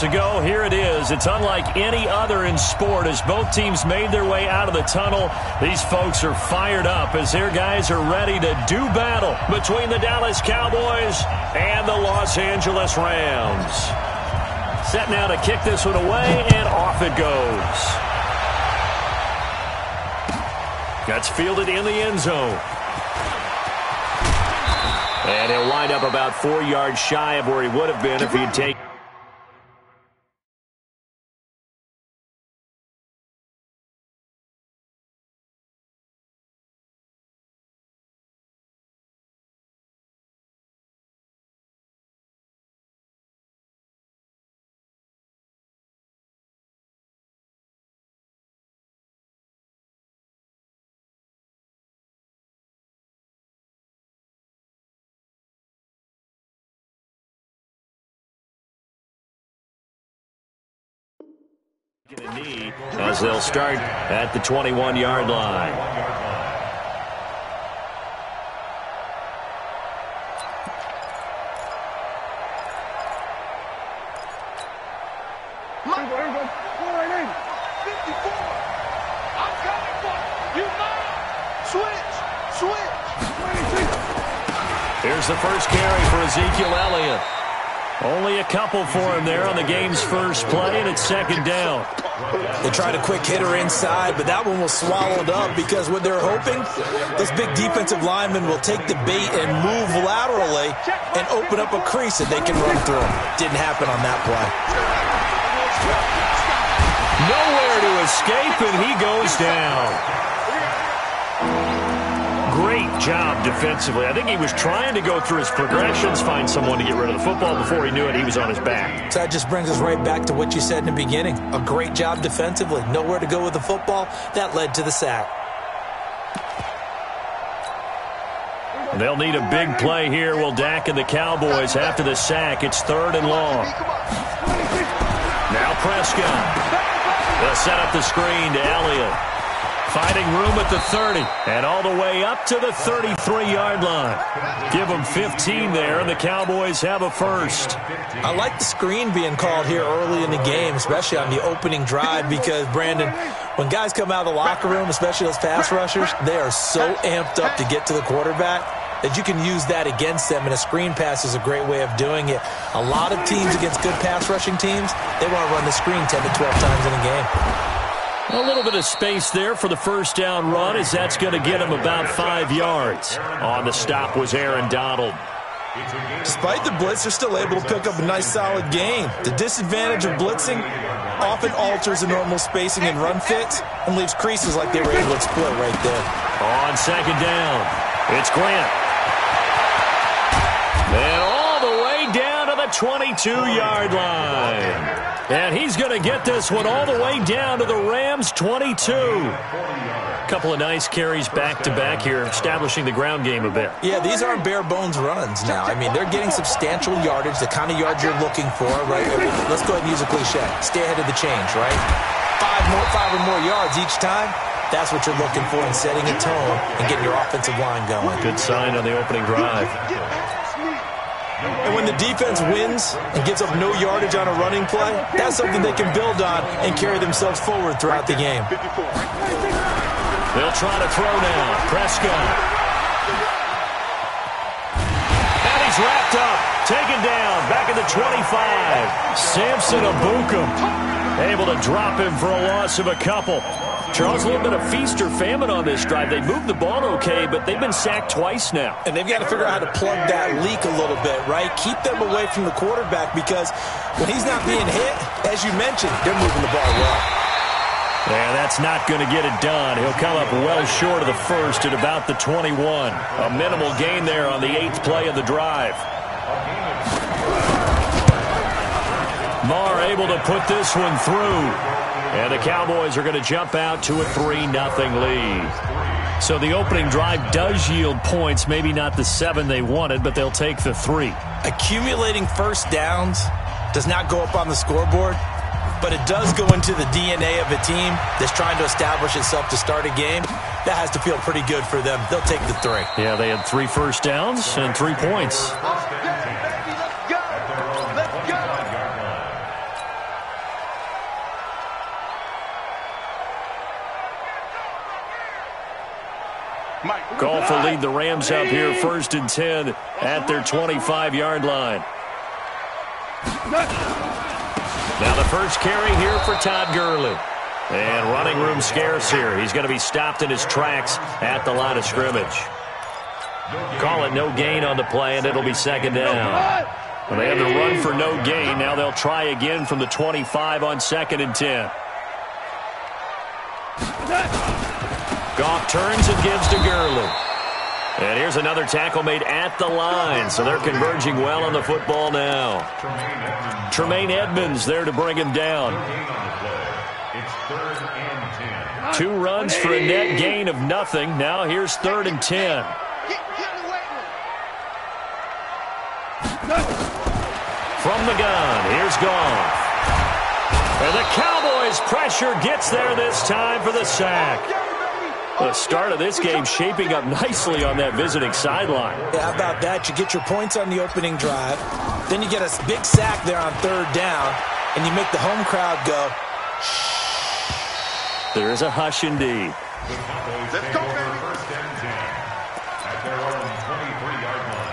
minutes ago, here it is. It's unlike any other in sport as both teams made their way out of the tunnel. These folks are fired up as their guys are ready to do battle between the Dallas Cowboys and the Los Angeles Rams. Set now to kick this one away, and off it goes. Gets fielded in the end zone. And he'll wind up about 4 yards shy of where he would have been if he'd taken. A knee as they'll start at the 21-yard line. Here's the first carry for Ezekiel Elliott. Only a couple for him there on the game's first play, and it's second down. They tried a quick hitter inside, but that one was swallowed up because what they're hoping, this big defensive lineman will take the bait and move laterally and open up a crease that they can run through. Didn't happen on that play. Nowhere to escape, and he goes down. Great job defensively. I think he was trying to go through his progressions, find someone to get rid of the football. Before he knew it, he was on his back. So that just brings us right back to what you said in the beginning. A great job defensively. Nowhere to go with the football. That led to the sack. They'll need a big play here. Will Dak and the Cowboys after the sack. It's 3rd and long. Now Prescott. They'll set up the screen to Elliott. Finding room at the 30 and all the way up to the 33-yard line. Give them 15 there, and the Cowboys have a first. I like the screen being called here early in the game, especially on the opening drive, because, Brandon, when guys come out of the locker room, especially those pass rushers, they are so amped up to get to the quarterback that you can use that against them, and a screen pass is a great way of doing it. A lot of teams against good pass rushing teams, they want to run the screen 10 to 12 times in a game. A little bit of space there for the first down run, as that's going to get him about 5 yards. On the stop was Aaron Donald. Despite the blitz, they're still able to pick up a nice, solid gain. The disadvantage of blitzing often alters the normal spacing and run fits and leaves creases like they were able to exploit right there. On second down, it's Grant. And all the way down to the 22-yard line. And he's going to get this one all the way down to the Rams' 22. A couple of nice carries back-to-back here, establishing the ground game a bit. Yeah, these aren't bare-bones runs now. I mean, they're getting substantial yardage, the kind of yards you're looking for, right? Let's go ahead and use a cliche. Stay ahead of the change, right? Five or more yards each time. That's what you're looking for in setting a tone and getting your offensive line going. Good sign on the opening drive. And when the defense wins and gets up no yardage on a running play, that's something they can build on and carry themselves forward throughout the game. They'll try to throw now. Prescott. And he's wrapped up. Taken down. Back at the 25. Samson Abukum able to drop him for a loss of a couple. Charles, a little bit of feast or famine on this drive. They moved the ball okay, but they've been sacked twice now. And they've got to figure out how to plug that leak a little bit, right? Keep them away from the quarterback because when he's not being hit, as you mentioned, they're moving the ball well. Yeah, that's not going to get it done. He'll come up well short of the first at about the 21. A minimal gain there on the 8th play of the drive. Marr able to put this one through. And the Cowboys are going to jump out to a 3-0 lead. So the opening drive does yield points, maybe not the 7 they wanted, but they'll take the 3. Accumulating first downs does not go up on the scoreboard, but it does go into the DNA of a team that's trying to establish itself to start a game. That has to feel pretty good for them. They'll take the 3. Yeah, they had 3 first downs and 3 points. Goff will lead the Rams up here 1st and 10 at their 25-yard line. Now the first carry here for Todd Gurley. And running room scarce here. He's going to be stopped in his tracks at the line of scrimmage. Call it no gain on the play, and it'll be 2nd down. Well, they had to run for no gain. Now they'll try again from the 25 on 2nd and 10. Goff turns and gives to Gurley. And here's another tackle made at the line, so they're converging well on the football now. Tremaine Edmonds there to bring him down. 2 runs for a net gain of nothing. Now here's 3rd and 10. From the gun, here's Goff. And the Cowboys' pressure gets there this time for the sack. The start of this game shaping up nicely on that visiting sideline. Yeah, how about that? You get your points on the opening drive. Then you get a big sack there on 3rd down. And you make the home crowd go, shh. There is a hush indeed. Let's go, baby. 1st and 10 at their own 23-yard line.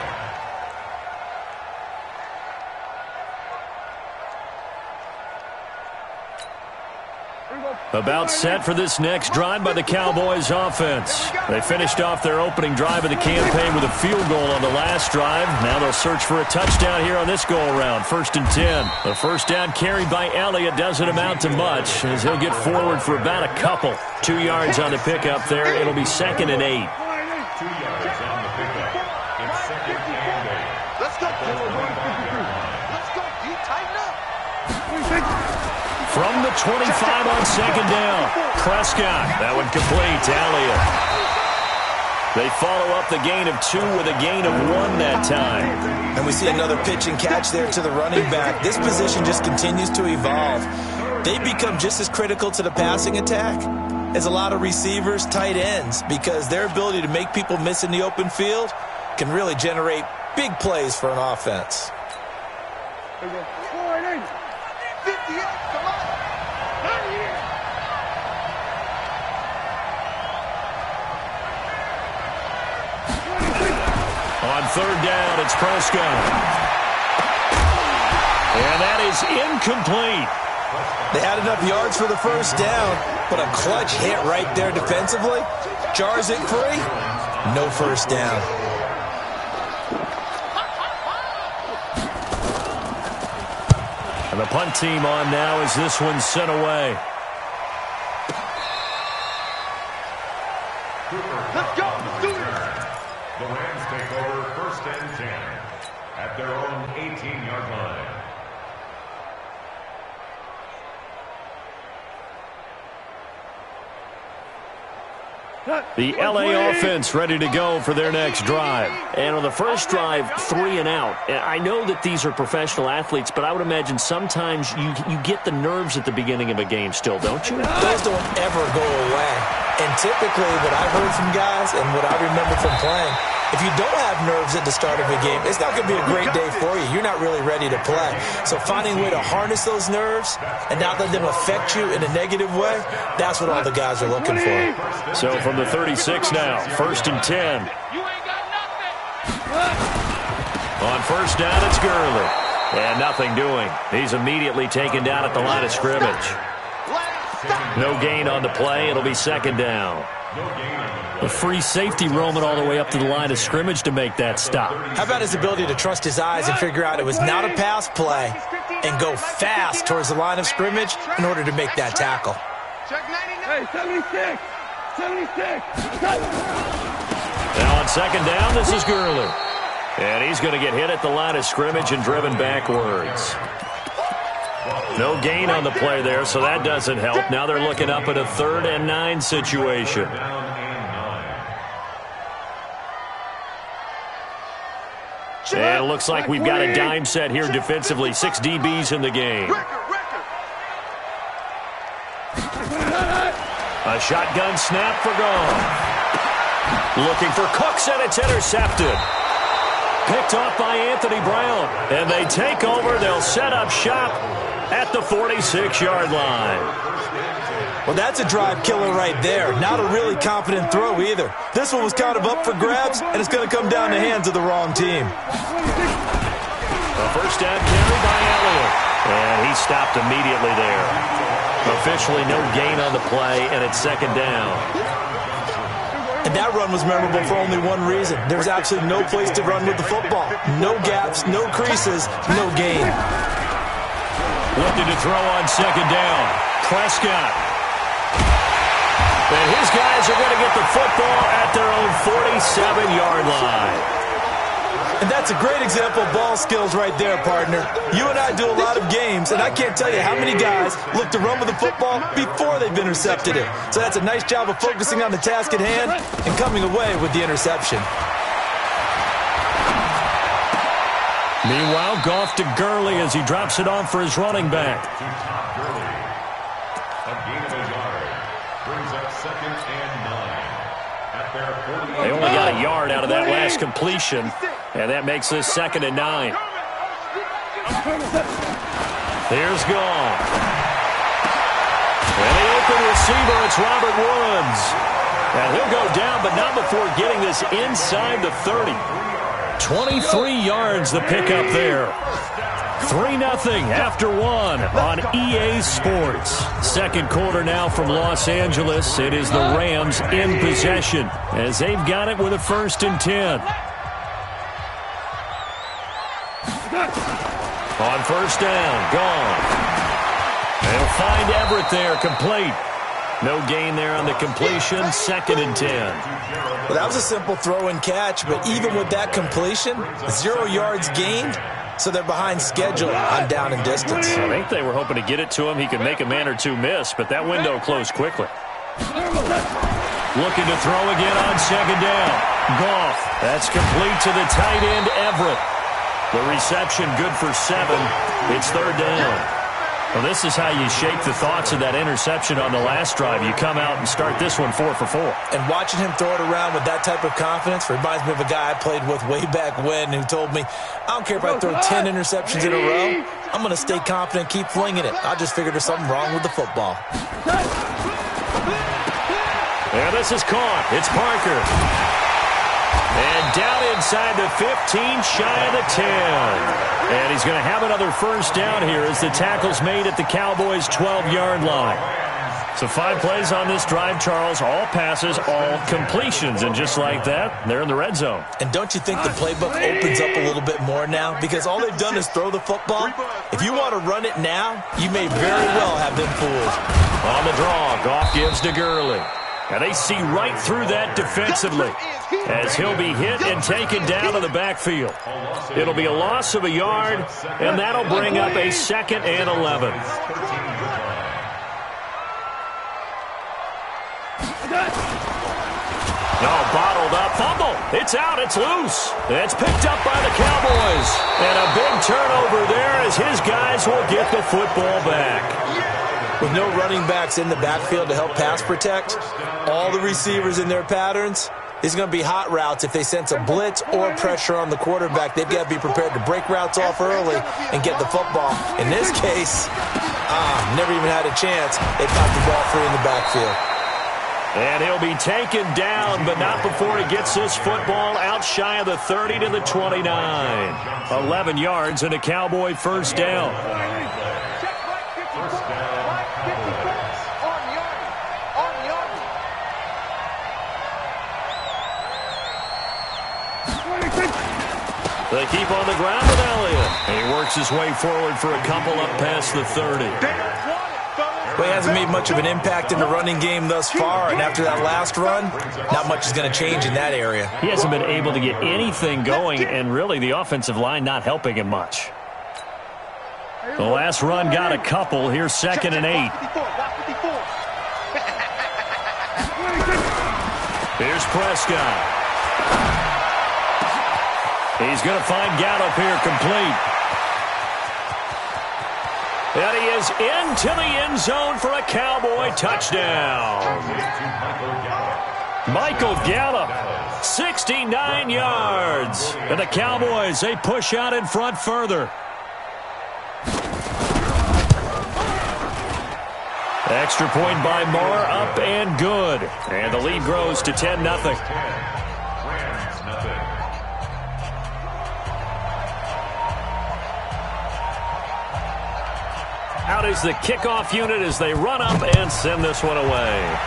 About set for this next drive by the Cowboys offense. They finished off their opening drive of the campaign with a field goal on the last drive. Now they'll search for a touchdown here on this go-around. 1st and 10. The first down carried by Elliott doesn't amount to much as he'll get forward for about a couple. 2 yards on the pickup there. It'll be 2nd and 8. 2 yards on the pickup. It's 2nd and 8. Let's go. Let's go. You tighten up. From the 25 on 2nd down. Prescott. That one complete to Elliott. They follow up the gain of 2 with a gain of 1 that time. And we see another pitch and catch there to the running back. This position just continues to evolve. They become just as critical to the passing attack as a lot of receivers, tight ends, because their ability to make people miss in the open field can really generate big plays for an offense. On 3rd down, it's Prescott. And that is incomplete. They had enough yards for the first down, but a clutch hit right there defensively jars it free. No first down. And the punt team on now as this one's sent away. Let's go. The Rams take over 1st and 10 at their own 18-yard line. The LA offense ready to go for their next drive. And on the first drive, 3 and out. And I know that these are professional athletes, but I would imagine sometimes you get the nerves at the beginning of a game still, don't you? Those don't ever go away. And typically what I've heard from guys and what I remember from playing, if you don't have nerves at the start of a game, it's not going to be a great day for you. You're not really ready to play. So finding a way to harness those nerves and not let them affect you in a negative way, that's what all the guys are looking for. So from the 36 now, 1st and 10. On 1st down, it's Gurley. And nothing doing. He's immediately taken down at the line of scrimmage. No gain on the play. It'll be 2nd down. A free safety roaming all the way up to the line of scrimmage to make that stop. How about his ability to trust his eyes and figure out it was not a pass play and go fast towards the line of scrimmage in order to make that tackle. Check 99. Hey, 76. Now on 2nd down, this is Gurley. And he's going to get hit at the line of scrimmage and driven backwards. No gain on the play there, so that doesn't help. Now they're looking up at a 3rd and 9 situation. And it looks like we've got a dime set here defensively. 6 DBs in the game. A shotgun snap for Goff. Looking for Cooks, and it's intercepted. Picked off by Anthony Brown. And they take over. They'll set up shop at the 46-yard line. Well, that's a drive killer right there. Not a really confident throw either. This one was kind of up for grabs, and it's going to come down the hands of the wrong team. A first down carry by Elliott. And he stopped immediately there. Officially no gain on the play, and it's second down. And that run was memorable for only one reason. There's absolutely no place to run with the football. No gaps, no creases, no gain. Looking to throw on second down. Prescott. And his guys are going to get the football at their own 47-yard line. And that's a great example of ball skills right there, partner. You and I do a lot of games, and I can't tell you how many guys look to run with the football before they've intercepted it. So that's a nice job of focusing on the task at hand and coming away with the interception. Meanwhile, Goff to Gurley as he drops it on for his running back. They only got a yard out of that last completion, and that makes this 2nd and 9. Here's Goff. And the open receiver, it's Robert Woods. And he'll go down, but not before getting this inside the 30. 23 yards the pickup there. 3-0 after 1 on EA Sports. Second quarter now from Los Angeles. It is the Rams in possession as they've got it with a 1st and 10. On first down, gone. They'll find Everett there, complete. No gain there on the completion, 2nd and 10. Well, that was a simple throw and catch, but even with that completion, 0 yards gained. So they're behind schedule on down and distance. I think they were hoping to get it to him. He could make a man or two miss, but that window closed quickly. Looking to throw again on second down. Goff. That's complete to the tight end, Everett. The reception good for 7. It's 3rd down. Well, this is how you shake the thoughts of that interception on the last drive. You come out and start this one 4 for 4. And watching him throw it around with that type of confidence reminds me of a guy I played with way back when who told me, I don't care if I throw 10 interceptions in a row. I'm going to stay confident, keep flinging it. I just figured there's something wrong with the football. And this is caught. It's Parker. And down inside the 15, shy of the 10. And he's going to have another first down here as the tackle's made at the Cowboys' 12-yard line. So 5 plays on this drive, Charles. All passes, all completions. And just like that, they're in the red zone. And don't you think the playbook opens up a little bit more now? Because all they've done is throw the football. If you want to run it now, you may very well have them fooled. On the draw, Goff gives to Gurley. And they see right through that defensively as he'll be hit and taken down to the backfield. It'll be a loss of a yard, and that'll bring up a 2nd and 11. No, bottled up. Fumble. It's out. It's loose. It's picked up by the Cowboys. And a big turnover there as his guys will get the football back. With no running backs in the backfield to help pass protect, all the receivers in their patterns, it's going to be hot routes. If they sense a blitz or pressure on the quarterback, they've got to be prepared to break routes off early and get the football. In this case, never even had a chance. They caught the ball free in the backfield. And he'll be taken down, but not before he gets this football out shy of the 30 to the 29. 11 yards and a Cowboy first down. They keep on the ground with Elliott. And he works his way forward for a couple up past the 30. Well, he hasn't made much of an impact in the running game thus far, and after that last run, not much is going to change in that area. He hasn't been able to get anything going, and really the offensive line not helping him much. The last run got a couple. Here's 2nd and 8. Here's Prescott. He's going to find Gallup here complete. And he is into the end zone for a Cowboy touchdown. Michael Gallup, 69 yards. And the Cowboys, they push out in front further. Extra point by Marr, up and good. And the lead grows to 10-0. Out is the kickoff unit as they run up and send this one away.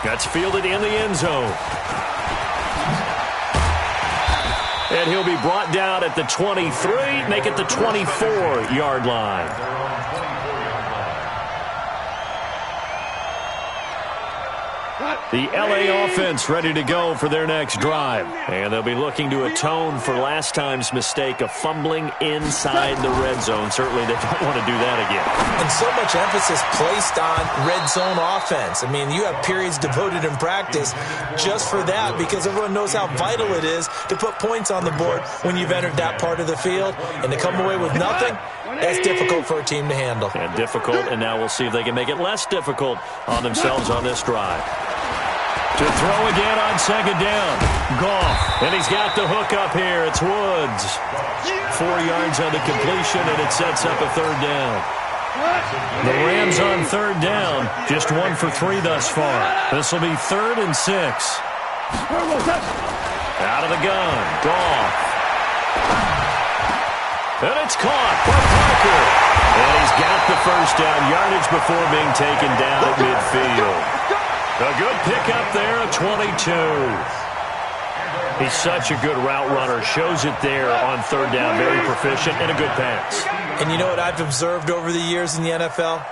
That's fielded in the end zone. And he'll be brought down at the 23, make it the 24-yard line. The LA offense ready to go for their next drive. And they'll be looking to atone for last time's mistake of fumbling inside the red zone. Certainly they don't want to do that again. And so much emphasis placed on red zone offense. I mean, you have periods devoted in practice just for that because everyone knows how vital it is to put points on the board when you've entered that part of the field. And to come away with nothing, that's difficult for a team to handle. And difficult, and now we'll see if they can make it less difficult on themselves on this drive. To throw again on second down. Goff. And he's got the hook up here. It's Woods. 4 yards on the completion, and it sets up a third down. The Rams on third down. Just 1 for 3 thus far. This will be 3rd and 6. Out of the gun. Goff. And it's caught by Parker. And he's got the first down. Yardage before being taken down at midfield. A good pickup there at 22. He's such a good route runner. Shows it there on third down. Very proficient and a good pass. And you know what I've observed over the years in the NFL?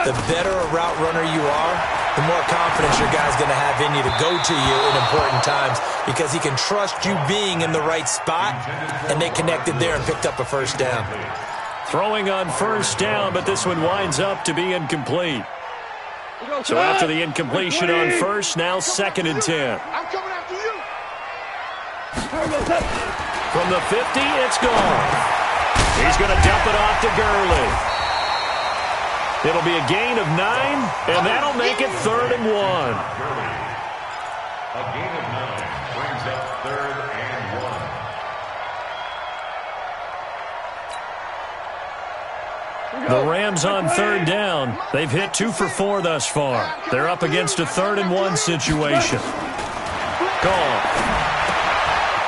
The better a route runner you are, the more confidence your guy's going to have in you to go to you in important times because he can trust you being in the right spot, and they connected there and picked up a first down. Throwing on first down, but this one winds up to be incomplete. So after the incompletion on first, now 2nd and 10. I'm coming after you. From the 50, it's gone. He's going to dump it off to Gurley. It'll be a gain of 9, and that'll make it 3rd and 1. A gain of 9 brings up 3rd and 1. The Rams on third down. They've hit 2 for 4 thus far. They're up against a 3rd and 1 situation. Goal.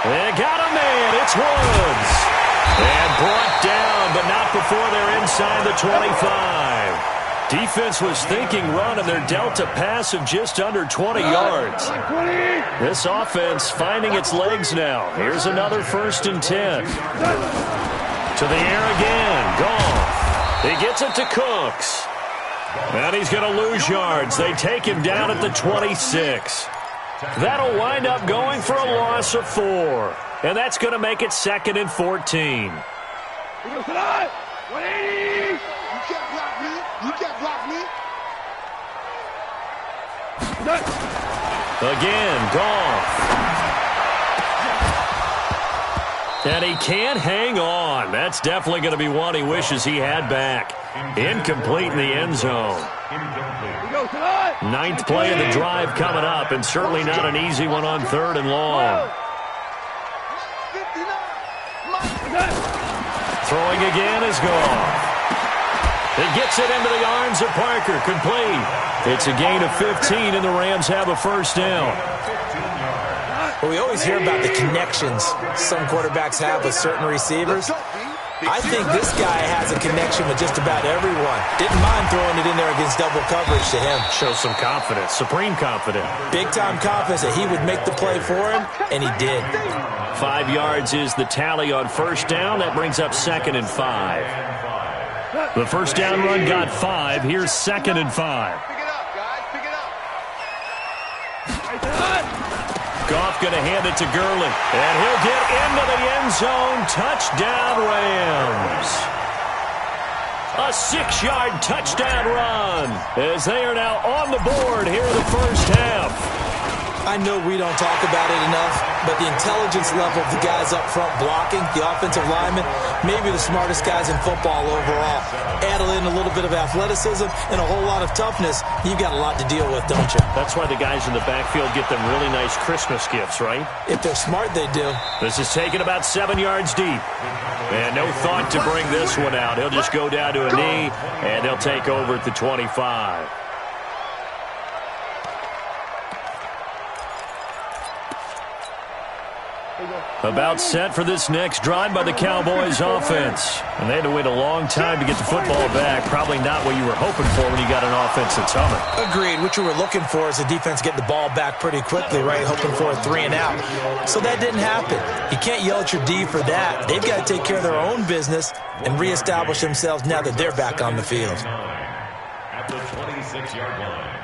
They got a man. It's Woods. And brought down, but not before they're inside the 25. Defense was thinking run, and they're dealt a pass of just under 20 yards. This offense finding its legs now. Here's another 1st and 10. To the air again. Goal. He gets it to Cooks. And he's going to lose yards. They take him down at the 26. That'll wind up going for a loss of 4. And that's going to make it 2nd and 14. You can't block me. You can't block me. Again, Goff. And he can't hang on. That's definitely going to be one he wishes he had back. Incomplete in the end zone. 9th play of the drive coming up, and certainly not an easy one on 3rd and long. Throwing again is Goff. He gets it into the arms of Parker. Complete. It's a gain of 15, and the Rams have a first down. Well, we always hear about the connections some quarterbacks have with certain receivers. I think this guy has a connection with just about everyone. Didn't mind throwing it in there against double coverage to him. Shows some confidence, supreme confidence. Big-time confidence that he would make the play for him, and he did. 5 yards is the tally on first down. That brings up 2nd and 5. The first down run got 5. Here's 2nd and 5. Pick it up, guys. Pick it up. Goff going to hand it to Gurley. And he'll get into the end zone. Touchdown, Rams. A 6-yard touchdown run as they are now on the board here in the first half. I know we don't talk about it enough, but the intelligence level of the guys up front blocking, the offensive linemen, maybe the smartest guys in football overall. Add in a little bit of athleticism and a whole lot of toughness, you've got a lot to deal with, don't you? That's why the guys in the backfield get them really nice Christmas gifts, right? If they're smart, they do. This is taken about 7 yards deep. And no thought to bring this one out. He'll just go down to a knee, and they'll take over at the 25. About set for this next drive by the Cowboys offense. And they had to wait a long time to get the football back. Probably not what you were hoping for when you got an offense that's humming. Agreed. What you were looking for is the defense getting the ball back pretty quickly, right? Hoping for a 3-and-out. So that didn't happen. You can't yell at your D for that. They've got to take care of their own business and reestablish themselves now that they're back on the field. At the 26-yard line.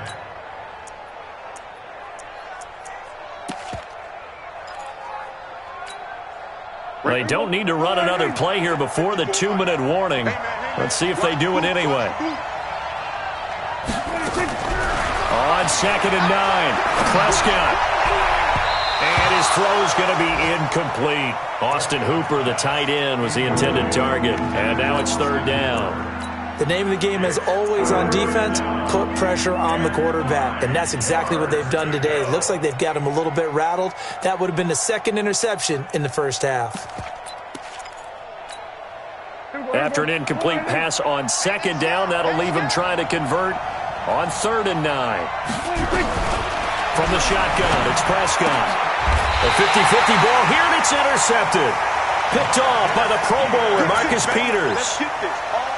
They don't need to run another play here before the 2-minute warning. Let's see if they do it anyway. On 2nd and 9, Prescott. And his throw's going to be incomplete. Austin Hooper, the tight end, was the intended target. And now it's 3rd down. The name of the game is always on defense, put pressure on the quarterback. And that's exactly what they've done today. It looks like they've got him a little bit rattled. That would have been the 2nd interception in the first half. After an incomplete pass on 2nd down, that'll leave him trying to convert on 3rd and 9. From the shotgun, it's Prescott. A 50-50 ball here, and it's intercepted. Picked off by the Pro Bowler, Marcus Peters.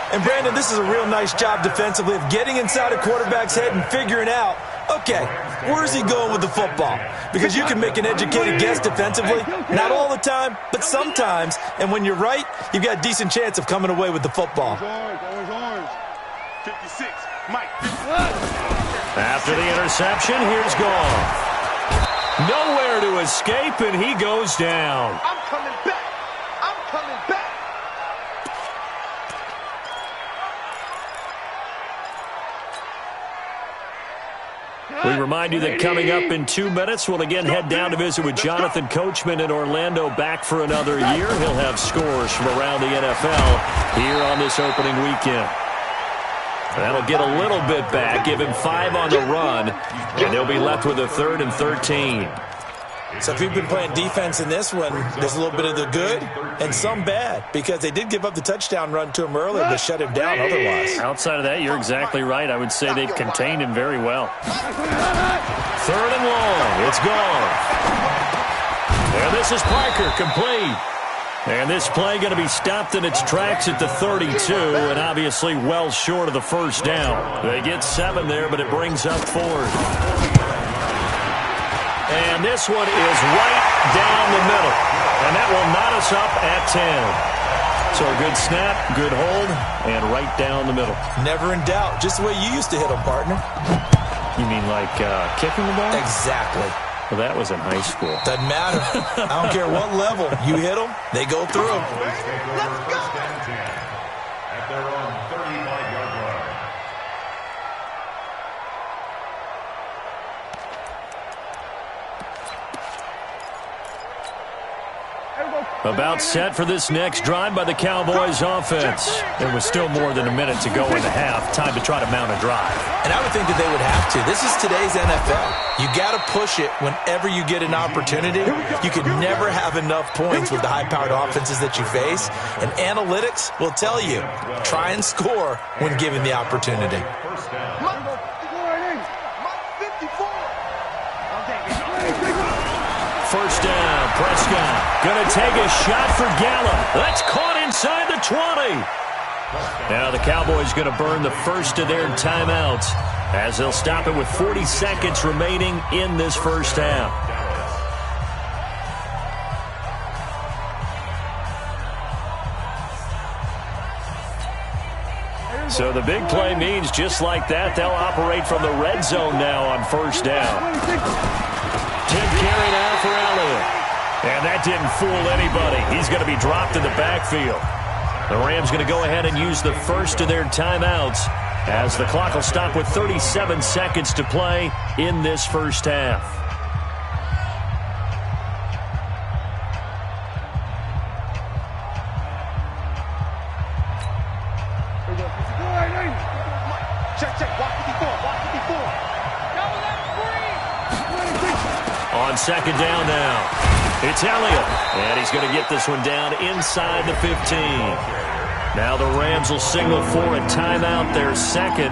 And, Brandon, this is a real nice job defensively of getting inside a quarterback's head and figuring out, okay, where's he going with the football? Because you can make an educated guess defensively, not all the time, but sometimes. And when you're right, you've got a decent chance of coming away with the football. Orange. 56, Mike. After the interception, here's Goff. Nowhere to escape, and he goes down. I'm coming back. I'm coming back. We remind you that coming up in 2 minutes, we'll again head down to visit with Jonathan Coachman in Orlando, back for another year. He'll have scores from around the NFL here on this opening weekend. That'll get a little bit back, give him 5 on the run, and they'll be left with a 3rd and 13. So if you've been playing defense in this one, there's a little bit of the good and some bad, because they did give up the touchdown run to him earlier, but shut him down otherwise. Outside of that, you're exactly right. I would say they've contained him very well. 3rd and long. It's gone. And this is Parker, complete. And this play going to be stopped in its tracks at the 32, and obviously well short of the first down. They get 7 there, but it brings up 4th. And this one is right down the middle. And that will knot us up at 10. So a good snap, good hold, and right down the middle. Never in doubt. Just the way you used to hit them, partner. You mean like kicking the ball? Exactly. Well, that was in high school. Doesn't matter. I don't care what level. You hit them, they go through. Let's go. At their own 35-yard line. About set for this next drive by the Cowboys offense. There was still more than a minute to go in the half. Time to try to mount a drive. And I would think that they would have to. This is today's NFL. You got to push it whenever you get an opportunity. You can never have enough points with the high-powered offenses that you face. And analytics will tell you, try and score when given the opportunity. First down. First down, Prescott going to take a shot for Gallup. That's caught inside the 20. Now the Cowboys going to burn the first of their timeouts as they'll stop it with 40 seconds remaining in this first half. So the big play means just like that, they'll operate from the red zone now on first down. 10 carry now for Elliott. And that didn't fool anybody. He's going to be dropped in the backfield. The Rams going to go ahead and use the first of their timeouts as the clock will stop with 37 seconds to play in this first half. Check. Watch it before. On second down now, it's Elliott, and he's going to get this one down inside the 15. Now the Rams will signal for a timeout, their second,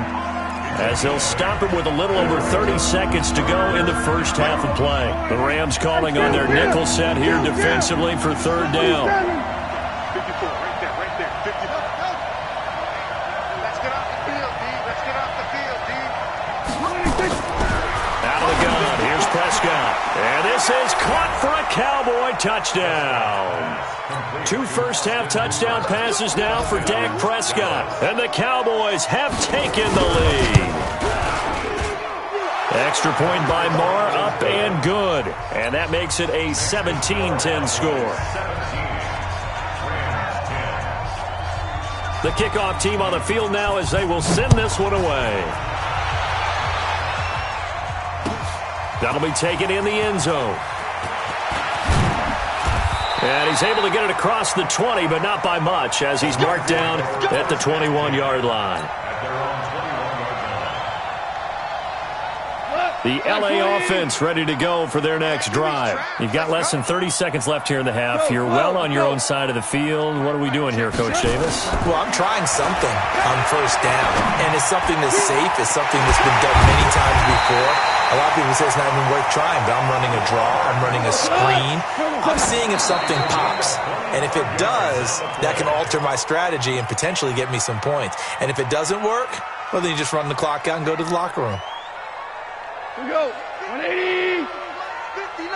as they'll stop it with a little over 30 seconds to go in the first half of play. The Rams calling on their nickel set here defensively for third down. 54, right there, 54. Let's get off the field, D. Out of the gun, here's Prescott. And this is caught for a Cowboy touchdown. 2 first-half touchdown passes now for Dak Prescott. And the Cowboys have taken the lead. Extra point by Marr, up and good. And that makes it a 17-10 score. The kickoff team on the field now as they will send this one away. That'll be taken in the end zone. And he's able to get it across the 20, but not by much, as he's marked down at the 21-yard line. The L.A. offense ready to go for their next drive. You've got less than 30 seconds left here in the half. You're well on your own side of the field. What are we doing here, Coach Davis? Well, I'm trying something on first down, and it's something that's safe. It's something that's been done many times before. A lot of people say it's not even worth trying, but I'm running a draw. I'm running a screen. I'm seeing if something pops. And if it does, that can alter my strategy and potentially get me some points. And if it doesn't work, well, then you just run the clock out and go to the locker room. Here we go. 180. 59.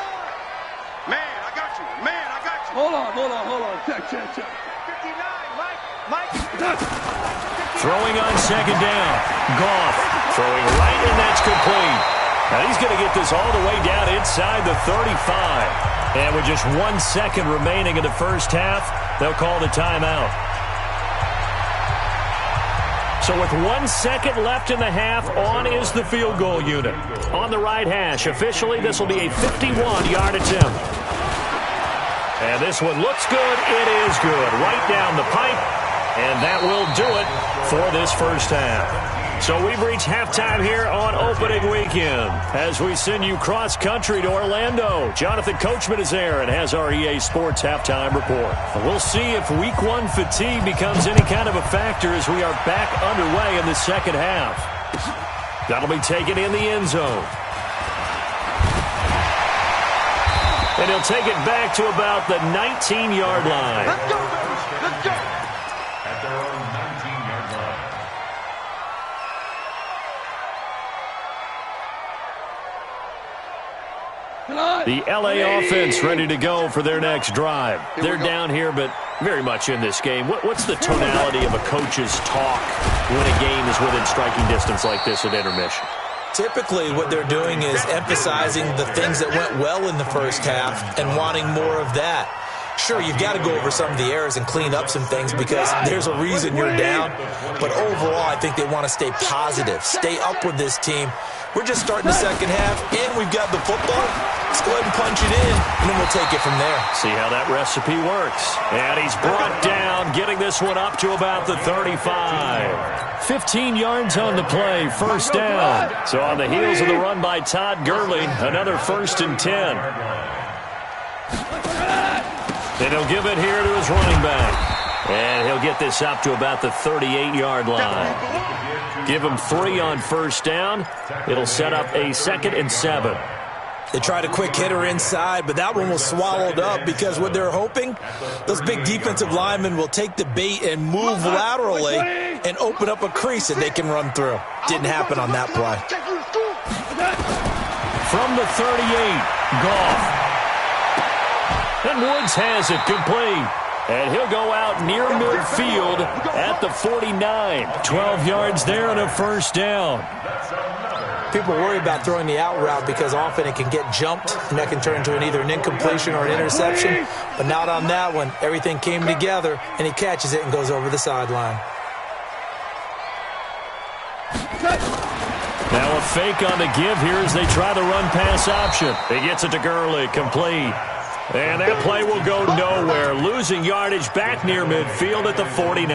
Man, I got you. Hold on. Check. 59, Mike. Throwing on second down. Goff throwing right, and that's complete. Now he's going to get this all the way down inside the 35. And with just 1 second remaining in the first half, they'll call the timeout. So with 1 second left in the half, on is the field goal unit. On the right hash, officially, this will be a 51-yard attempt. And this one looks good. It is good. Right down the pipe. And that will do it for this first half. So we've reached halftime here on opening weekend as we send you cross-country to Orlando. Jonathan Coachman is there and has our EA Sports halftime report. We'll see if Week 1 fatigue becomes any kind of a factor as we are back underway in the second half. That'll be taken in the end zone. And he'll take it back to about the 19-yard line. Let's go. At their own 19-yard line. The L.A. offense ready to go for their next drive. They're down here, but very much in this game. What's the tonality of a coach's talk when a game is within striking distance like this at intermission? Typically, what they're doing is emphasizing the things that went well in the first half and wanting more of that. Sure, you've got to go over some of the errors and clean up some things because there's a reason you're down. But overall, I think they want to stay positive, stay up with this team. We're just starting the second half, and we've got the football. Let's go ahead and punch it in, and then we'll take it from there. See how that recipe works. And he's brought down, getting this one up to about the 35. 15 yards on the play, first down. So on the heels of the run by Todd Gurley, another 1st and 10. And he'll give it here to his running back. And he'll get this up to about the 38-yard line. Give him 3 on first down. It'll set up a 2nd and 7. They tried a quick hitter inside, but that one was swallowed up because what they're hoping, those big defensive linemen will take the bait and move laterally and open up a crease that they can run through. Didn't happen on that play. From the 38, Goff. And Woods has it complete. And he'll go out near midfield at the 49. 12 yards there and a first down. People worry about throwing the out route because often it can get jumped, and that can turn into either an incompletion or an interception. But not on that one. Everything came together, and he catches it and goes over the sideline. Now a fake on the give here as they try the run-pass option. He gets it to Gurley, complete. And that play will go nowhere, losing yardage back near midfield at the 49.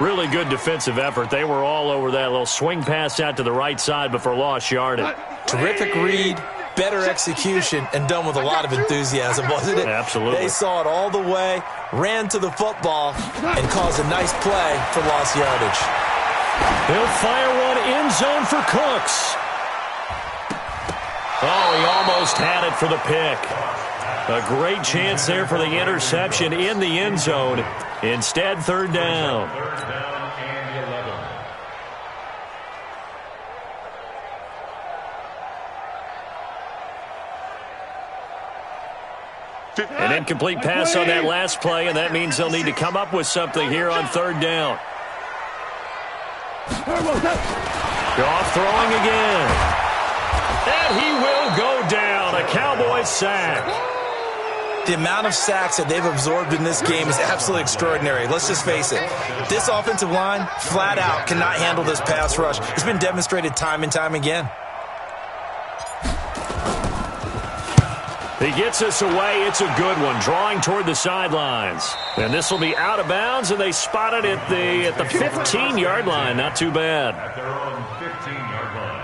Really good defensive effort. They were all over that little swing pass out to the right side before lost yardage. Terrific read, better execution, and done with a lot of enthusiasm, wasn't it? Absolutely. They saw it all the way, ran to the football, and caused a nice play for lost yardage. He'll fire one end zone for Cooks. Oh, he almost had it for the pick. A great chance there for the interception in the end zone. Instead, third down. Third down and 11. An incomplete pass on that last play, and that means they'll need to come up with something here on third down. Goff throwing again. And he will go down. A Cowboys sack. The amount of sacks that they've absorbed in this game is absolutely extraordinary. Let's just face it. This offensive line, flat out, cannot handle this pass rush. It's been demonstrated time and time again. He gets us away. It's a good one. Drawing toward the sidelines. And this will be out of bounds, and they spot it at the 15-yard line. Not too bad. At their own 15-yard line.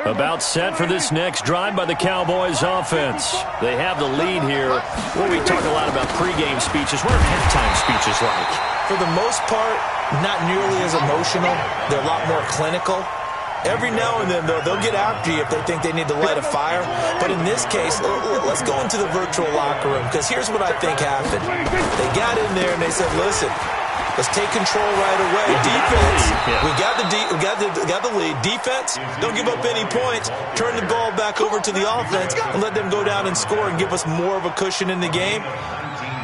About set for this next drive by the Cowboys offense. They have the lead here. Well, we talk a lot about pregame speeches. What are halftime speeches like? For the most part, not nearly as emotional. They're a lot more clinical. Every now and then, though, they'll get after you if they think they need to light a fire. But in this case, let's go into the virtual locker room, because here's what I think happened. They got in there and they said, listen, let's take control right away. Defense, we got the lead. Defense, don't give up any points. Turn the ball back over to the offense and let them go down and score and give us more of a cushion in the game.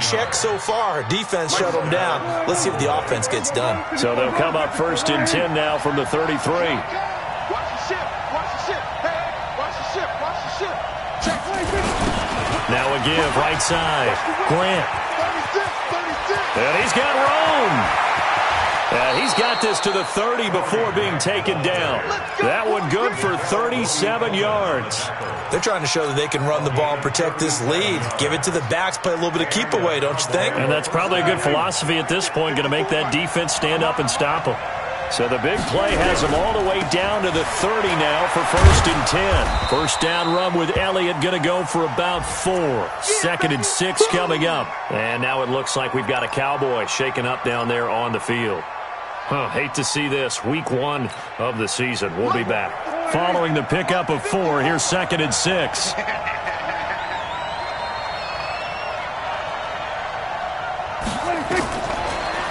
Check so far. Defense shut them down. Let's see if the offense gets done. So they'll come up first and 10 now from the 33. Now a give, right side. Grant. And he's got room. He's got this to the 30 before being taken down. That one good for 37 yards. They're trying to show that they can run the ball and protect this lead. Give it to the backs, play a little bit of keep away, don't you think? And that's probably a good philosophy at this point, going to make that defense stand up and stop them. So the big play has them all the way down to the 30 now for first and 10. First down run with Elliott going to go for about 4. Second and 6 coming up. And now it looks like we've got a Cowboy shaking up down there on the field. Hate to see this. Week 1 of the season. We'll be back. Following the pickup of 4, here's second and 6.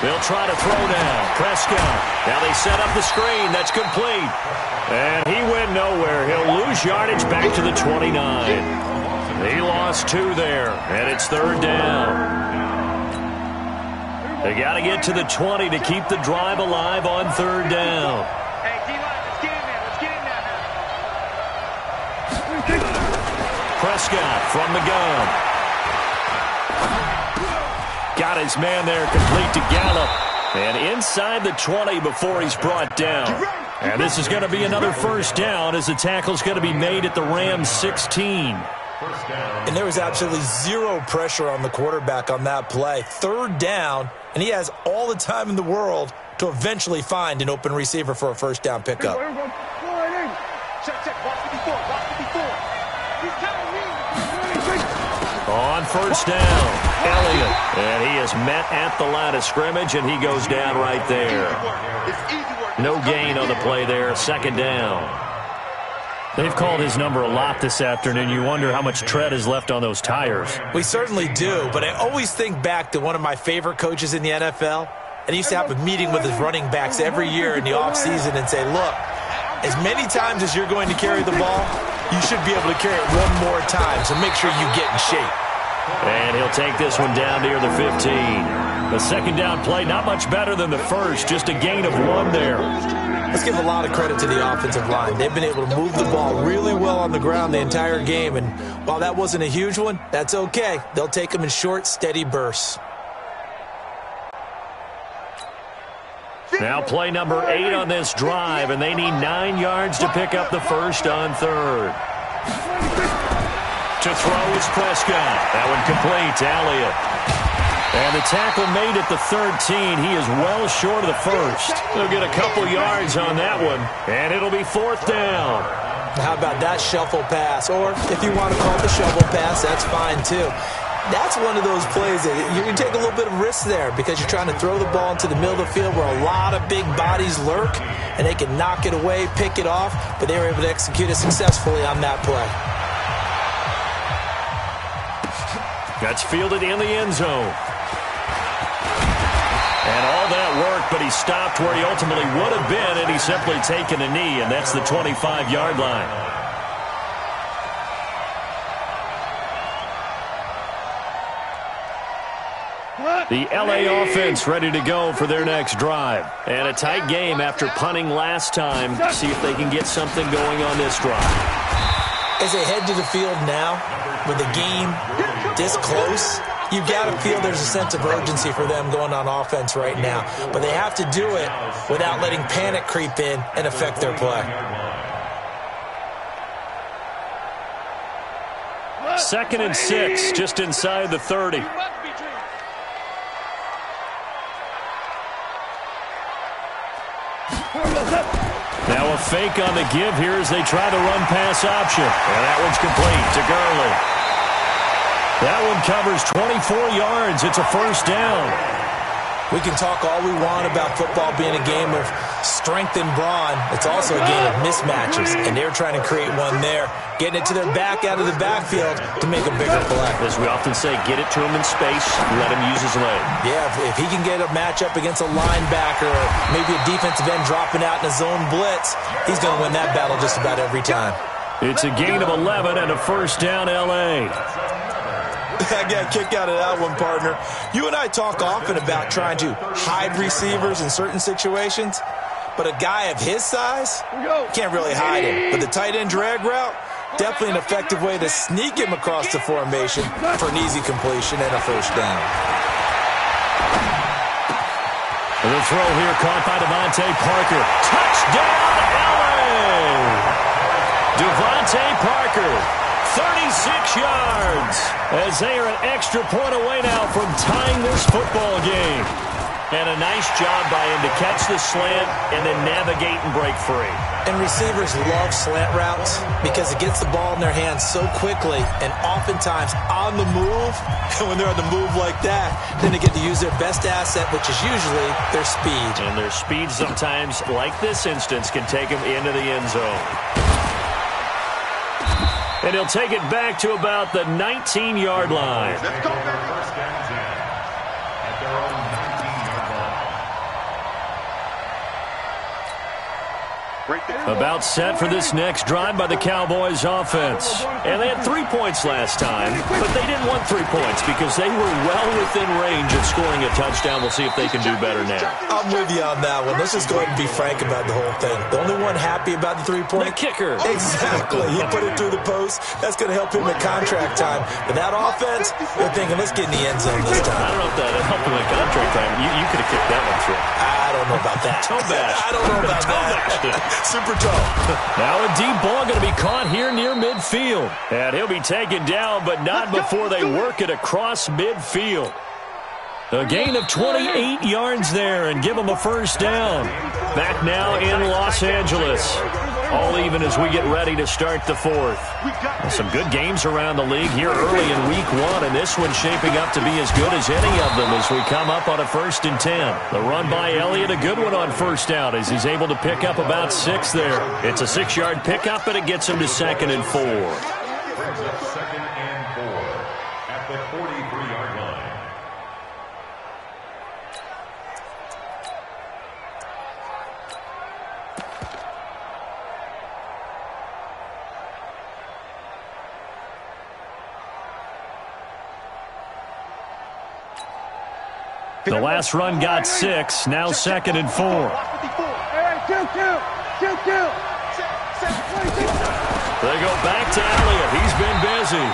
They'll try to throw down. Prescott. Now they set up the screen. That's complete. And he went nowhere. He'll lose yardage back to the 29. He lost 2 there. And it's third down. They got to get to the 20 to keep the drive alive on third down. Hey, D-line, let's get in there. Let's get in there. Prescott from the gun. Got his man there, complete to Gallup. And inside the 20 before he's brought down. And this is going to be another first down as the tackle's going to be made at the Rams 16. And there was absolutely zero pressure on the quarterback on that play. Third down, and he has all the time in the world to eventually find an open receiver for a first down pickup. On first down, Elliott. And he is met at the line of scrimmage, and he goes down right there. No gain on the play there, second down. They've called his number a lot this afternoon. You wonder how much tread is left on those tires. We certainly do, but I always think back to one of my favorite coaches in the NFL. And he used to have a meeting with his running backs every year in the offseason and say, look, as many times as you're going to carry the ball, you should be able to carry it one more time, so make sure you get in shape. And he'll take this one down near the 15. The second down play, not much better than the first, just a gain of 1 there. Let's give a lot of credit to the offensive line. They've been able to move the ball really well on the ground the entire game, and while that wasn't a huge one, that's okay. They'll take them in short, steady bursts. Now play number 8 on this drive, and they need 9 yards to pick up the first on third. To throw is Prescott. That one complete to Elliott. tackle made at the 13. He is well short of the first. They'll get a couple yards on that one, and it'll be 4th down. How about that shuffle pass? Or if you want to call it the shovel pass, that's fine too. That's one of those plays that you can take a little bit of risk there because you're trying to throw the ball into the middle of the field where a lot of big bodies lurk, and they can knock it away, pick it off, but they were able to execute it successfully on that play. That's fielded in the end zone. And all that work, but he stopped where he ultimately would have been, and he's simply taken a knee, and that's the 25-yard line. The L.A. offense ready to go for their next drive. And a tight game after punting last time. See if they can get something going on this drive. As they head to the field now, with the game this close, you've got to feel there's a sense of urgency for them going on offense right now. But they have to do it without letting panic creep in and affect their play. 2nd and 6, just inside the 30. Now a fake on the give here as they try the run-pass option. And that one's complete to Gurley. That one covers 24 yards. It's a 1st down. We can talk all we want about football being a game of strength and brawn. It's also a game of mismatches, and they're trying to create one there, getting it to their back out of the backfield to make a bigger play. As we often say, get it to him in space, let him use his leg. Yeah, if he can get a matchup against a linebacker or maybe a defensive end dropping out in a zone blitz, he's going to win that battle just about every time. It's a gain of 11 and a 1st down L.A. I got a kick out of that one, partner. You and I talk often about trying to hide receivers in certain situations, but a guy of his size can't really hide him. But the tight end drag route, definitely an effective way to sneak him across the formation for an easy completion and a 1st down. The throw here caught by Devontae Parker. Touchdown, L.A. Devontae Parker. 36 yards as they are an extra point away now from tying this football game. And a nice job by him to catch the slant and then navigate and break free. And receivers love slant routes because it gets the ball in their hands so quickly and oftentimes on the move. And when they're on the move like that, then they get to use their best asset, which is usually their speed. And their speed sometimes, like this instance, can take them into the end zone. And he'll take it back to about the 19-yard line. Let's go, baby. 1st down 10 at their own 19-yard line. Right there. About set for this next drive by the Cowboys offense. And they had 3 points last time, but they didn't want 3 points because they were well within range of scoring a touchdown. We'll see if they can do better now. I'm with you on that one. Let's just go ahead and be frank about the whole thing. The only one happy about the 3-point? The kicker. Exactly. He put it through the post. That's going to help him at contract time. But that offense, they're thinking, let's get in the end zone this time. I don't know if that helped him at contract time. You could have kicked that one through. I don't know about that. Toe bash. I don't know about that. Super toe. Now a deep ball going to be caught here near midfield. And he'll be taken down, but not before they work it across midfield. A gain of 28 yards there and give them a 1st down. Back now in Los Angeles. All even as we get ready to start the 4th. Some good games around the league here early in week 1, and this one's shaping up to be as good as any of them as we come up on a 1st and 10. The run by Elliott, a good one on 1st down as he's able to pick up about 6 there. It's a 6-yard pickup, but it gets him to 2nd and 4. Brings up 2nd and 4 at the 43-yard line. The last run got 6, now 2nd and 4. They go back to Elliott. He's been busy.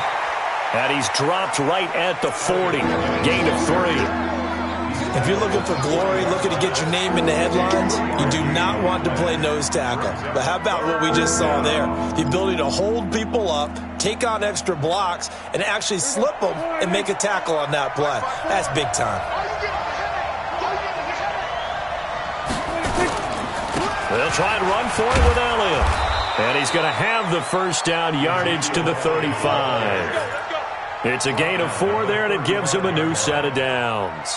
And he's dropped right at the 40. Gain of 3. If you're looking for glory, looking to get your name in the headlines, you do not want to play nose tackle. But how about what we just saw there? The ability to hold people up, take on extra blocks, and actually slip them and make a tackle on that play. That's big time. They'll try and run for it with Elliott. And he's going to have the first down yardage to the 35. It's a gain of 4 there, and it gives him a new set of downs.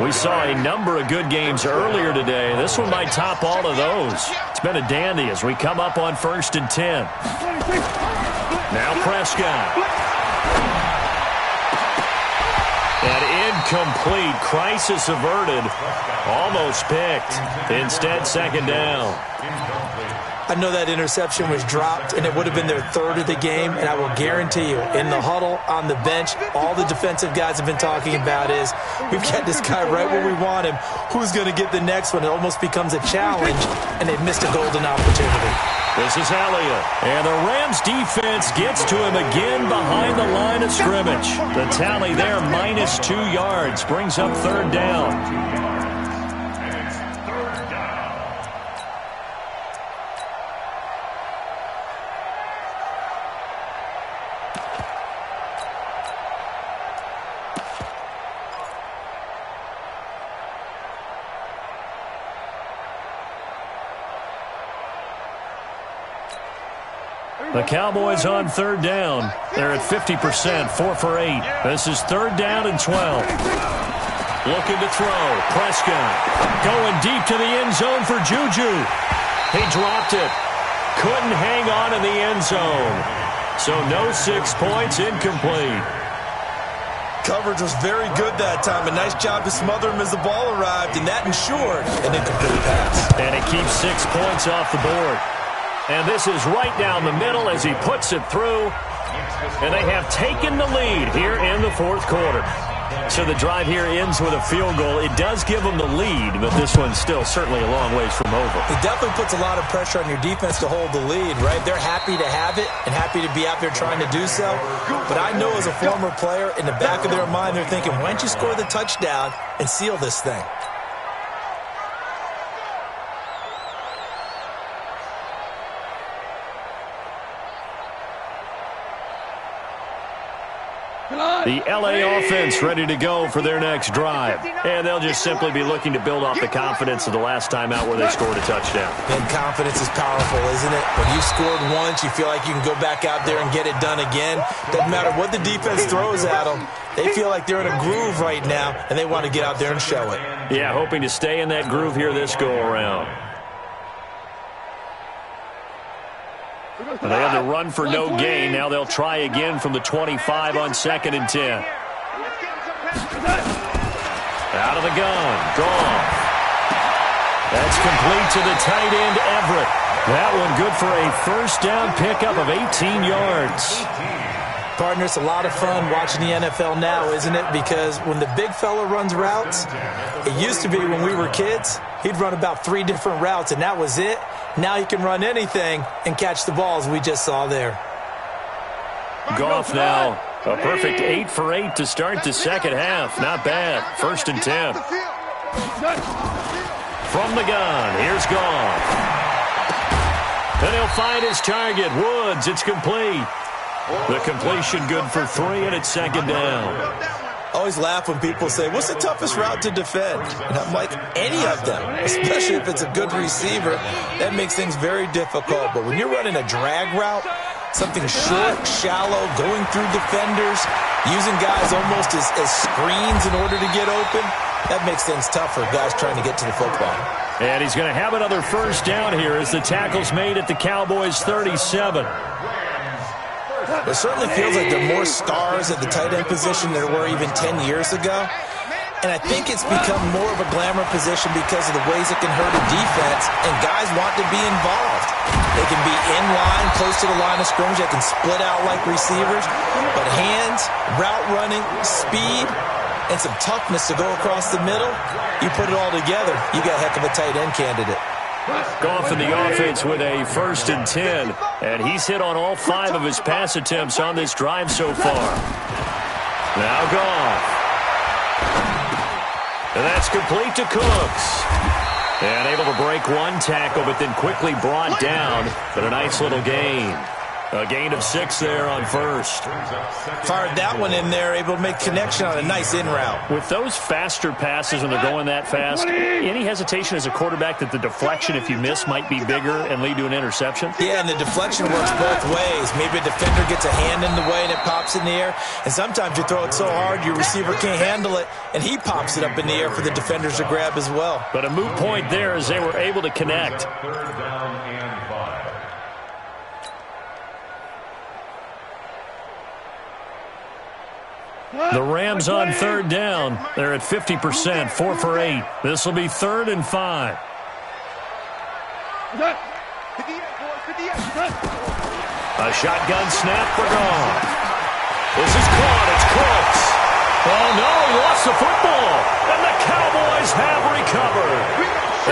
We saw a number of good games earlier today. This one might top all of those. It's been a dandy as we come up on 1st and 10. Now Prescott. And incomplete. Crisis averted. Almost picked. Instead, 2nd down. I know that interception was dropped, and it would have been their 3rd of the game, and I will guarantee you, in the huddle, on the bench, all the defensive guys have been talking about is, we've got this guy right where we want him. Who's going to get the next one? It almost becomes a challenge, and they've missed a golden opportunity. This is Elliott, and the Rams defense gets to him again behind the line of scrimmage. The tally there, -2 yards, brings up 3rd down. The Cowboys on 3rd down. They're at 50%, 4 for 8. This is 3rd down and 12. Looking to throw. Prescott going deep to the end zone for Juju. He dropped it. Couldn't hang on in the end zone. So no 6 points, incomplete. Coverage was very good that time. A nice job to smother him as the ball arrived, and that ensured an incomplete pass. And it keeps 6 points off the board. And this is right down the middle as he puts it through. And they have taken the lead here in the 4th quarter. So the drive here ends with a field goal. It does give them the lead, but this one's still certainly a long ways from over. It definitely puts a lot of pressure on your defense to hold the lead, right? They're happy to have it and happy to be out there trying to do so. But I know as a former player, in the back of their mind, they're thinking, why don't you score the touchdown and seal this thing? The L.A. offense ready to go for their next drive. And they'll just simply be looking to build off the confidence of the last time out where they scored a touchdown. And confidence is powerful, isn't it? When you scored once, you feel like you can go back out there and get it done again. Doesn't matter what the defense throws at them. They feel like they're in a groove right now, and they want to get out there and show it. Yeah, hoping to stay in that groove here this go-around. They had to run for no gain. Now they'll try again from the 25 on 2nd and 10. Out of the gun. Goff. That's complete to the tight end, Everett. That one good for a 1st down pickup of 18 yards. Partner, it's a lot of fun watching the NFL now, isn't it? Because when the big fella runs routes, it used to be when we were kids, he'd run about 3 different routes, and that was it. Now he can run anything and catch the balls we just saw there. Goff now, a perfect 8 for 8 to start the 2nd half. Not bad. 1st and 10. From the gun, here's Goff. And he'll find his target, Woods. It's complete. The completion good for 3, and it's 2nd down. I always laugh when people say, what's the toughest route to defend? And I'm like, any of them, especially if it's a good receiver. That makes things very difficult. But when you're running a drag route, something short, shallow, going through defenders, using guys almost as screens in order to get open, that makes things tough for guys trying to get to the football. And he's going to have another 1st down here as the tackle's made at the Cowboys' 37. It certainly feels like there are more stars at the tight end position than there were even 10 years ago. And I think it's become more of a glamour position because of the ways it can hurt a defense, and guys want to be involved. They can be in line, close to the line of scrimmage. They can split out like receivers. But hands, route running, speed, and some toughness to go across the middle, you put it all together, you got a heck of a tight end candidate. Goff in the offense with a 1st and 10. And he's hit on all 5 of his pass attempts on this drive so far. Now Goff. And that's complete to Cooks. And able to break one tackle, but then quickly brought down. But a nice little gain. A gain of 6 there on first. Fired that one in there, able to make connection on a nice in route. With those faster passes when they're going that fast, any hesitation as a quarterback that the deflection, if you miss, might be bigger and lead to an interception? Yeah, and the deflection works both ways. Maybe a defender gets a hand in the way and it pops in the air. And sometimes you throw it so hard your receiver can't handle it, and he pops it up in the air for the defenders to grab as well. But a moot point there as they were able to connect. Third down and 5. The Rams on third down. They're at 50%, 4 for 8. This will be 3rd and 5. A shotgun snap for Goff. This is caught. It's Cooks. Oh, no, he lost the football. And the Cowboys have recovered.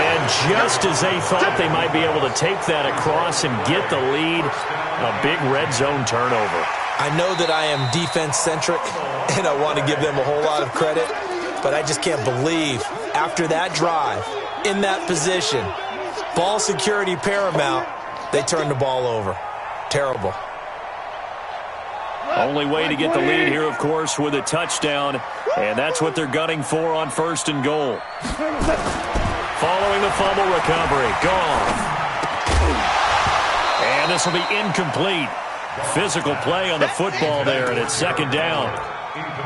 And just as they thought they might be able to take that across and get the lead, a big red zone turnover. I know that I am defense-centric, and I want to give them a whole lot of credit, but I just can't believe after that drive, in that position, ball security paramount, they turned the ball over. Terrible. Only way to get the lead here, of course, with a touchdown, and that's what they're gunning for on 1st and goal. Following the fumble recovery, Goff. And this will be incomplete. Physical play on the football there, and it's 2nd down.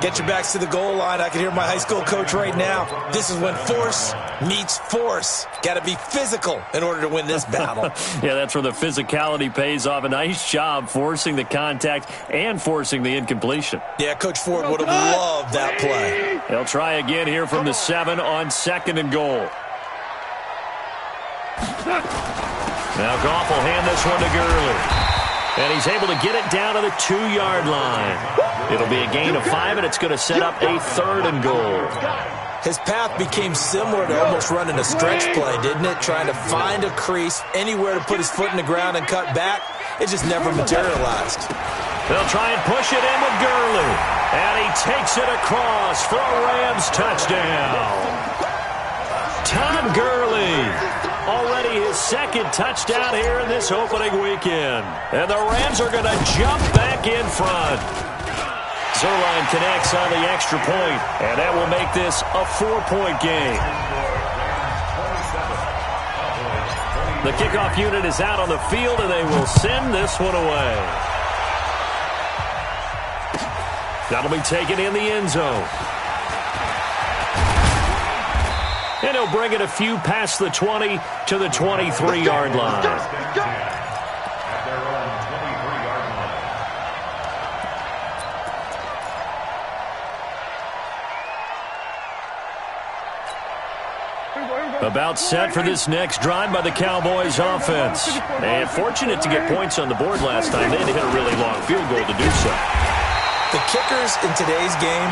Get your backs to the goal line. I can hear my high school coach right now. This is when force meets force. Got to be physical in order to win this battle. Yeah, that's where the physicality pays off. A nice job forcing the contact and forcing the incompletion. Yeah, Coach Ford would have loved that play. They'll try again here from the 7 on 2nd and goal. Now Goff will hand this one to Gurley. And he's able to get it down to the 2-yard line. It'll be a gain of 5, and it's going to set up a 3rd and goal. His path became similar to almost running a stretch play, didn't it? Trying to find a crease, anywhere to put his foot in the ground and cut back. It just never materialized. They'll try and push it in with Gurley. And he takes it across for a Rams touchdown. Todd Gurley. Already his 2nd touchdown here in this opening weekend. And the Rams are going to jump back in front. Zerline connects on the extra point, and that will make this a 4-point game. The kickoff unit is out on the field, and they will send this one away. That'll be taken in the end zone. And he'll bring it a few past the 20 to the 23-yard line. About set for this next drive by the Cowboys offense. And fortunate to get points on the board last time. They had to hit a really long field goal to do so. The kickers in today's game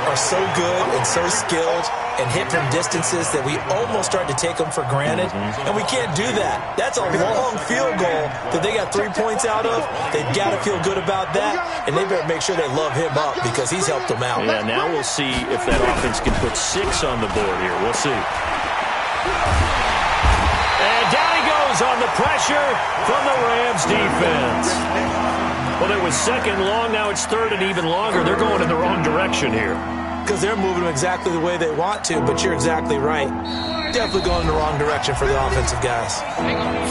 are so good and so skilled and hit from distances that we almost start to take them for granted. And we can't do that. That's a long field goal that they got 3 points out of. They've got to feel good about that, and they better make sure they love him up because he's helped them out. Yeah, now we'll see if that offense can put 6 on the board here. We'll see. And down he goes on the pressure from the Rams defense. Well, it was 2nd long. Now it's 3rd and even longer. They're going in the wrong direction here. Because they're moving them exactly the way they want to, but you're exactly right. Definitely going in the wrong direction for the offensive guys.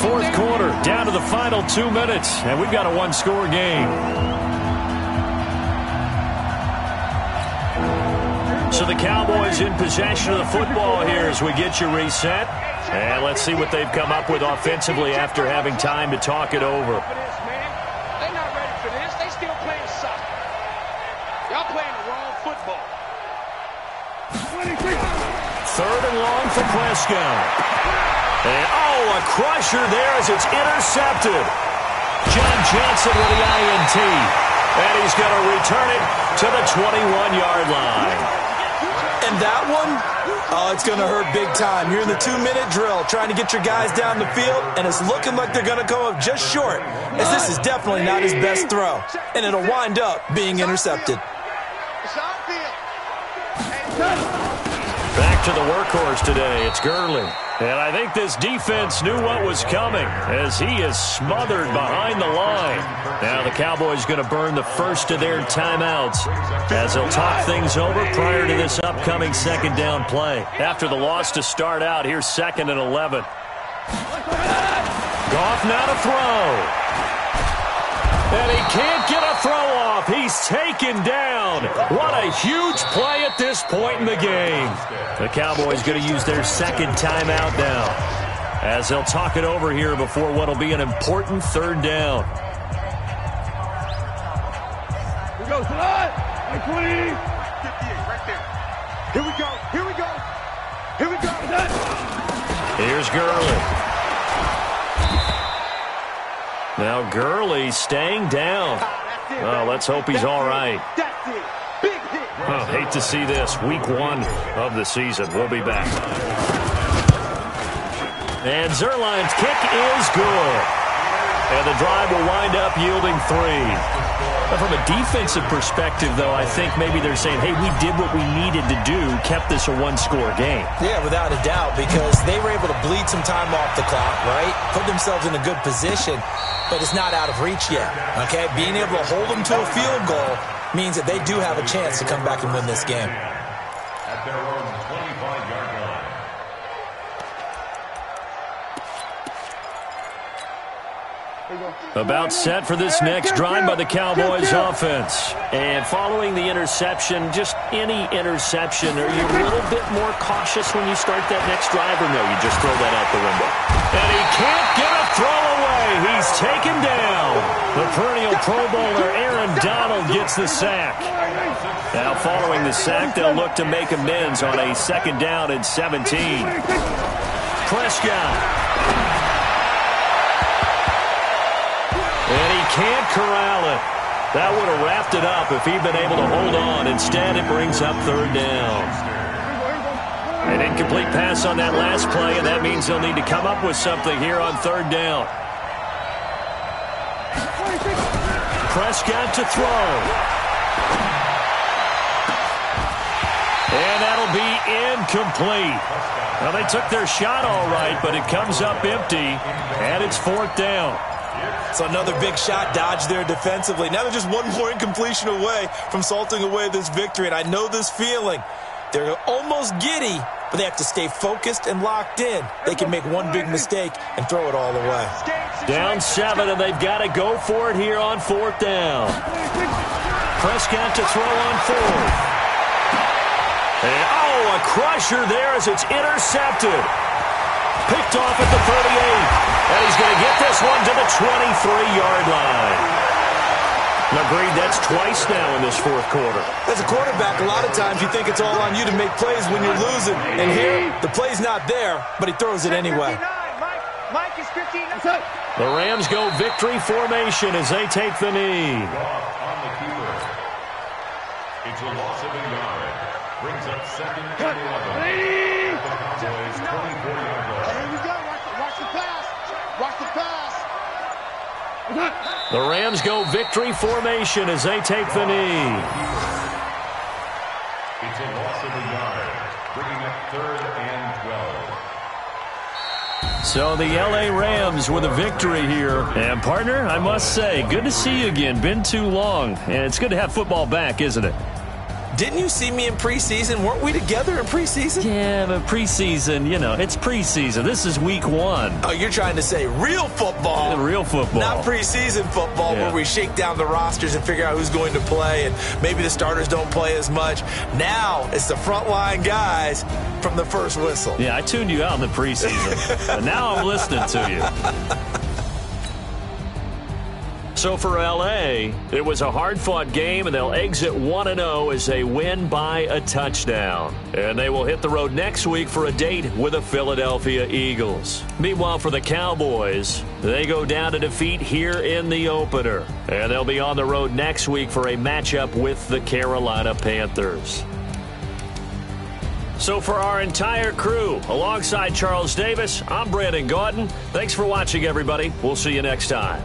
4th quarter, down to the final 2 minutes, and we've got a 1-score game. So the Cowboys in possession of the football here as we get you reset. And let's see what they've come up with offensively after having time to talk it over. They're not ready for this. They still playing soccer. Y'all playing the wrong football. 3rd and long for Prescott. And, a crusher there as it's intercepted. John Johnson with the INT. And he's going to return it to the 21-yard line. And that one, it's going to hurt big time. You're in the 2-minute drill trying to get your guys down the field, and it's looking like they're going to come up just short, as this is definitely not his best throw. And it'll wind up being intercepted. Back Back to the workhorse today. It's Gurley. And I think this defense knew what was coming as he is smothered behind the line. Now the Cowboys going to burn the first of their timeouts as they'll talk things over prior to this upcoming second down play. After the loss to start out, here's 2nd and 11. Goff now to throw. And he can't get a throw off. He's taken down. What a huge play at this point in the game. The Cowboys going to use their second timeout now as they'll talk it over here before what will be an important third down. Here we go, tonight. 20. 58 right there. Here we go. Here we go. Here we go. Here's Gurley. Now Gurley staying down. Well, let's hope he's all right. Oh, hate to see this. Week 1 of the season. We'll be back. And Zerline's kick is good. And the drive will wind up yielding 3. From a defensive perspective, though, I think maybe they're saying, hey, we did what we needed to do, kept this a one-score game. Yeah, without a doubt, because they were able to bleed some time off the clock, right? Put themselves in a good position, but it's not out of reach yet, okay? Being able to hold them to a field goal means that they do have a chance to come back and win this game. At their own 25-yard line. About set for this next drive by the Cowboys offense. And following the interception, just any interception, are you a little bit more cautious when you start that next drive, or no, you just throw that out the window? And he can't get a throw away. He's taken down. The perennial Pro Bowler Aaron Donald gets the sack. Now following the sack, they'll look to make amends on a 2nd down and 17. Prescott. And he can't corral it. That would have wrapped it up if he'd been able to hold on. Instead, it brings up 3rd down. An incomplete pass on that last play, and that means they'll need to come up with something here on 3rd down. Prescott to throw. And that'll be incomplete. Well, they took their shot all right, but it comes up empty, and it's 4th down. So another big shot dodged there defensively. Now they're just one more incompletion away from salting away this victory. And I know this feeling. They're almost giddy, but they have to stay focused and locked in. They can make one big mistake and throw it all away. Down 7, and they've got to go for it here on 4th down. Prescott to throw on 4th. And, oh, a crusher there as it's intercepted. Picked off at the 38. And he's going to get this one to the 23-yard line. Agreed, that's twice now in this 4th quarter. As a quarterback, a lot of times you think it's all on you to make plays when you're losing. And here, the play's not there, but he throws it anyway. Mike is 15. The Rams go victory formation as they take the knee. On the keeper. It's a loss of a yard. Brings up 2nd and 11. The Cowboys 24-yard line. Here we go. Watch the pass. Watch the pass. The Rams go victory formation as they take the knee. It's a loss of a yard. Bringing up 3rd and 12. So the L.A. Rams with a victory here. And, partner, I must say, good to see you again. Been too long. And it's good to have football back, isn't it? Didn't you see me in preseason? Weren't we together in preseason? Yeah, but preseason, you know, it's preseason. This is week 1. Oh, you're trying to say real football. Real football. Not preseason football where we shake down the rosters and figure out who's going to play, and maybe the starters don't play as much. Now it's the frontline guys from the first whistle. Yeah, I tuned you out in the preseason. But now I'm listening to you. So for L.A., it was a hard-fought game, and they'll exit 1-0 as they win by a touchdown. And they will hit the road next week for a date with the Philadelphia Eagles. Meanwhile, for the Cowboys, they go down to defeat here in the opener. And they'll be on the road next week for a matchup with the Carolina Panthers. So for our entire crew, alongside Charles Davis, I'm Brandon Gaudin. Thanks for watching, everybody. We'll see you next time.